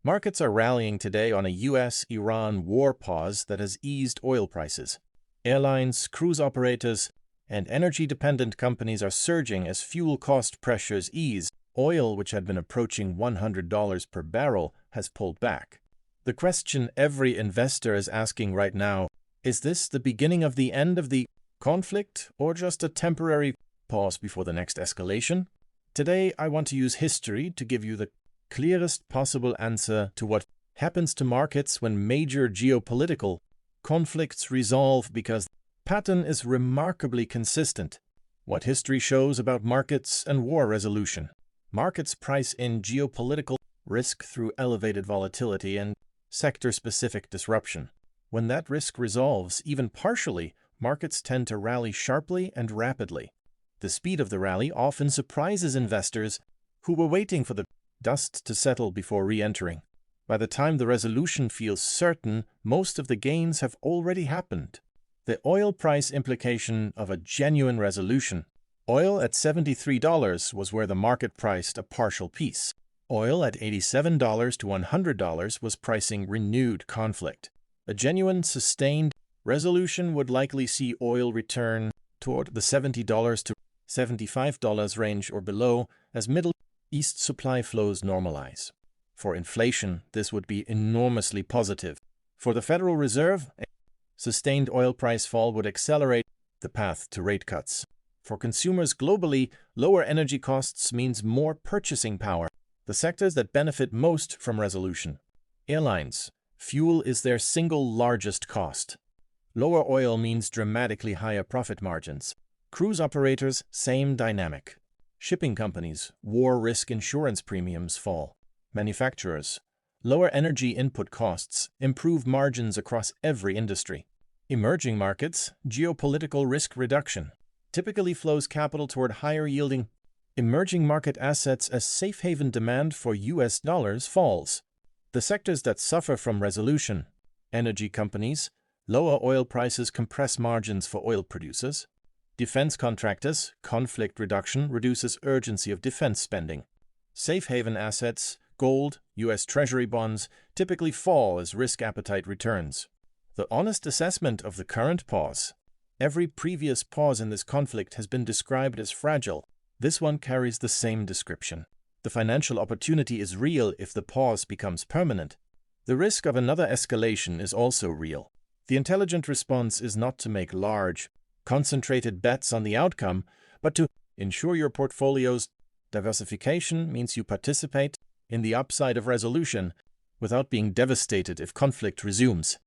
Markets are rallying today on a US-Iran war pause that has eased oil prices. Airlines, cruise operators, and energy-dependent companies are surging as fuel cost pressures ease. Oil, which had been approaching $100 per barrel, has pulled back. The question every investor is asking right now, is this the beginning of the end of the conflict or just a temporary pause before the next escalation? Today, I want to use history to give you the clearest possible answer to what happens to markets when major geopolitical conflicts resolve, because the pattern is remarkably consistent. What history shows about markets and war resolution. Markets price in geopolitical risk through elevated volatility and sector-specific disruption. When that risk resolves, even partially, markets tend to rally sharply and rapidly. The speed of the rally often surprises investors who were waiting for the dust to settle before re-entering. By the time the resolution feels certain, most of the gains have already happened. The oil price implication of a genuine resolution. Oil at $73 was where the market priced a partial peace. Oil at $87 to $100 was pricing renewed conflict. A genuine, sustained resolution would likely see oil return toward the $70 to $75 range or below as Middle East supply flows normalize. For inflation, this would be enormously positive. For the Federal Reserve, a sustained oil price fall would accelerate the path to rate cuts. For consumers globally, lower energy costs means more purchasing power. The sectors that benefit most from resolution. Airlines. Fuel is their single largest cost. Lower oil means dramatically higher profit margins. Cruise operators, same dynamic. Shipping companies, war risk insurance premiums fall. Manufacturers, lower energy input costs improve margins across every industry. Emerging markets, geopolitical risk reduction, typically flows capital toward higher-yielding emerging market assets as safe haven demand for US dollars falls. The sectors that suffer from resolution, energy companies, lower oil prices compress margins for oil producers. Defense contractors, conflict reduction reduces urgency of defense spending. Safe haven assets, gold, US Treasury bonds, typically fall as risk appetite returns. The honest assessment of the current pause. Every previous pause in this conflict has been described as fragile. This one carries the same description. The financial opportunity is real if the pause becomes permanent. The risk of another escalation is also real. The intelligent response is not to make large, concentrated bets on the outcome, but to ensure your portfolio's diversification means you participate in the upside of resolution without being devastated if conflict resumes.